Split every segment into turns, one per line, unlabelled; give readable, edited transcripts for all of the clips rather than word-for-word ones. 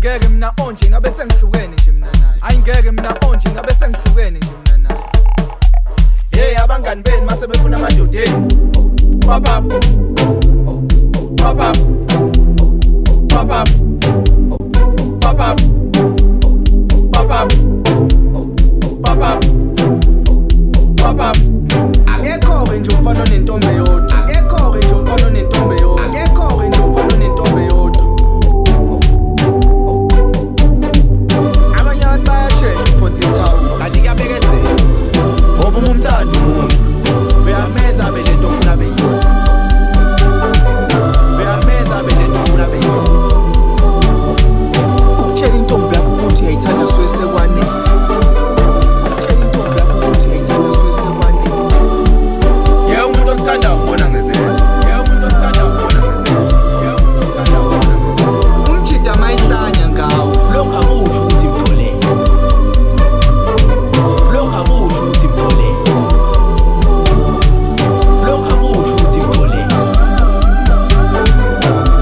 Ayingeke mina onje ngabe sengihlukene nje mina naye. Ayingeke mina onje ngabe sengihlukene nje mina naye. Hey abangani beni mase befuna amadodeni. Pop up. Pop up. Pop up. Pop up. Pop up. Pop up. Pop up. Akekho nje umfana nentombi yodwa. Akekho nje umfana nentombi yodwa. Akekho nje umfana nentombi yodwa. Abanye abantu bayashesha uphonsa ithawu. Kanti kuyabekezela. Ngoba umthando umuntu. Beyamenza belento ofuna beyiyo. Beyamenza belento ofuna beyiyo. Ukutshela intombi yakho ukuthi uyayithanda suwe sekwane. Ukutshela intombi yakho ukuthi uyayithanda suwe sekwane. Yebo umuntu othanda ubona ngezenzo. Yebo umuntu othanda ubona ngezenzo. Yebo umuntu othanda ubona ngezenzo. Umjida mayihlanya ngawo.
Lokho akusho ukuthi mthole. Lokho akusho ukuthi mthole. Lokho akusho ukuthi mthole.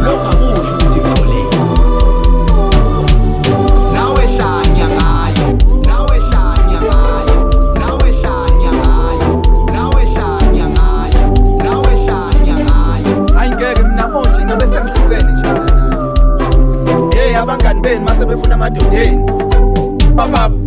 Lokho akusho ukuthi mthole.
Nawe hlanya ngayo. Nawe hlanya ngayo. Nawe hlanya ngayo. Nawe hlanya ngayo. Nawe hlanya ngayo. Ayingeke mina onje ngabe sengihlukene nje mina naye. Hey abangani beni mase befuna amadodeni. Pop up.